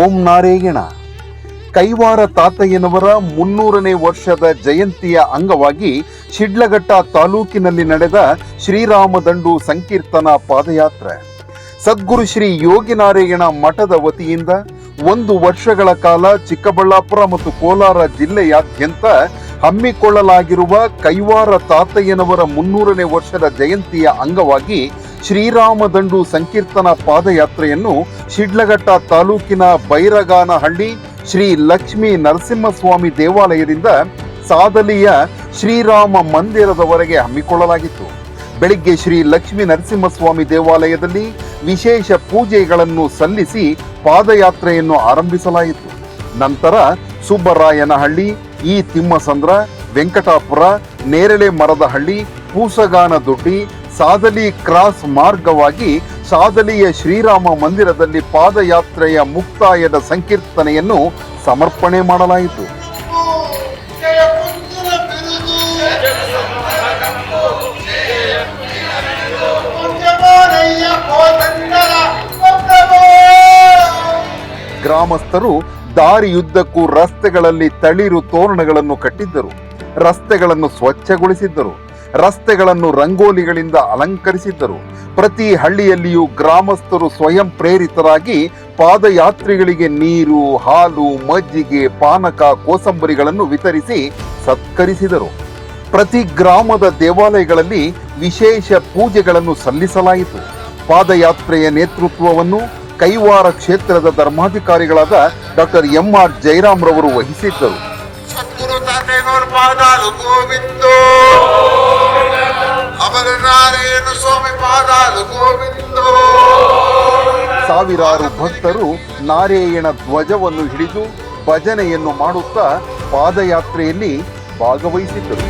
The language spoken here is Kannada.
ಓಂ ನಾರಾಯಣ. ಕೈವಾರ ತಾತಯ್ಯನವರ 300ನೇ ವರ್ಷದ ಜಯಂತಿಯ ಅಂಗವಾಗಿ ಶಿಡ್ಲಘಟ್ಟ ತಾಲೂಕಿನಲ್ಲಿ ನಡೆದ ಶ್ರೀರಾಮದಂಡು ಸಂಕೀರ್ತನಾ ಪಾದಯಾತ್ರೆ ಸದ್ಗುರು ಶ್ರೀ ಯೋಗಿನಾರಾಯಣ ಮಠದ ವತಿಯಿಂದ 1 ವರ್ಷಗಳ ಕಾಲ ಚಿಕ್ಕಬಳ್ಳಾಪುರ ಮತ್ತು ಕೋಲಾರ ಜಿಲ್ಲೆಯಾದ್ಯಂತ ಹಮ್ಮಿಕೊಳ್ಳಲಾಗಿರುವ ಕೈವಾರ ತಾತಯ್ಯನವರ 300ನೇ ವರ್ಷದ ಜಯಂತಿಯ ಅಂಗವಾಗಿ ಶ್ರೀರಾಮದಂಡು ಸಂಕೀರ್ತನಾ ಪಾದಯಾತ್ರೆಯನ್ನು ಶಿಡ್ಲಘಟ್ಟ ತಾಲೂಕಿನ ಬೈರಗಾನಹಳ್ಳಿ ಶ್ರೀ ಲಕ್ಷ್ಮೀ ನರಸಿಂಹಸ್ವಾಮಿ ದೇವಾಲಯದಿಂದ ಸಾದಲಿಯ ಶ್ರೀರಾಮ ಮಂದಿರದವರೆಗೆ ಹಮ್ಮಿಕೊಳ್ಳಲಾಗಿತ್ತು. ಬೆಳಿಗ್ಗೆ ಶ್ರೀ ಲಕ್ಷ್ಮೀ ನರಸಿಂಹಸ್ವಾಮಿ ದೇವಾಲಯದಲ್ಲಿ ವಿಶೇಷ ಪೂಜೆಗಳನ್ನು ಸಲ್ಲಿಸಿ ಪಾದಯಾತ್ರೆಯನ್ನು ಆರಂಭಿಸಲಾಯಿತು. ನಂತರ ಸುಬ್ಬರಾಯನಹಳ್ಳಿ, ಈ ತಿಮ್ಮಸಂದ್ರ, ವೆಂಕಟಾಪುರ, ನೇರಳೆ ಮರದಹಳ್ಳಿ, ಪೂಸಗಾನದೊಡ್ಡಿ, ಸಾದಲಿ ಕ್ರಾಸ್ ಮಾರ್ಗವಾಗಿ ಸಾದಲಿಯ ಶ್ರೀರಾಮ ಮಂದಿರದಲ್ಲಿ ಪಾದಯಾತ್ರೆಯ ಮುಕ್ತಾಯದ ಸಂಕೀರ್ತನೆಯನ್ನು ಸಮರ್ಪಣೆ ಮಾಡಲಾಯಿತು. ಗ್ರಾಮಸ್ಥರು ದಾರಿಯುದ್ದಕ್ಕೂ ರಸ್ತೆಗಳಲ್ಲಿ ತಳಿರು ತೋರಣಗಳನ್ನು ಕಟ್ಟಿದ್ದರು, ರಸ್ತೆಗಳನ್ನು ಸ್ವಚ್ಛಗೊಳಿಸಿದ್ದರು, ರಸ್ತೆಗಳನ್ನು ರಂಗೋಲಿಗಳಿಂದ ಅಲಂಕರಿಸಿದ್ದರು. ಪ್ರತಿ ಹಳ್ಳಿಯಲ್ಲಿಯೂ ಗ್ರಾಮಸ್ಥರು ಸ್ವಯಂ ಪ್ರೇರಿತರಾಗಿ ಪಾದಯಾತ್ರಿಗಳಿಗೆ ನೀರು, ಹಾಲು, ಮಜ್ಜಿಗೆ, ಪಾನಕ, ಕೋಸಂಬರಿಗಳನ್ನು ವಿತರಿಸಿ ಸತ್ಕರಿಸಿದರು. ಪ್ರತಿ ಗ್ರಾಮದ ದೇವಾಲಯಗಳಲ್ಲಿ ವಿಶೇಷ ಪೂಜೆಗಳನ್ನು ಸಲ್ಲಿಸಲಾಯಿತು. ಪಾದಯಾತ್ರೆಯ ನೇತೃತ್ವವನ್ನು ಕೈವಾರ ಕ್ಷೇತ್ರದ ಧರ್ಮಾಧಿಕಾರಿಗಳಾದ ಡಾಕ್ಟರ್ MR ಜಯರಾಮ್ ರವರು ವಹಿಸಿದ್ದರು. ಸಾವಿರಾರು ಭಕ್ತರು ನಾರಾಯಣ ಧ್ವಜವನ್ನು ಹಿಡಿದು ಭಜನೆಯನ್ನು ಮಾಡುತ್ತಾ ಪಾದಯಾತ್ರೆಯಲ್ಲಿ ಭಾಗವಹಿಸಿದ್ದರು.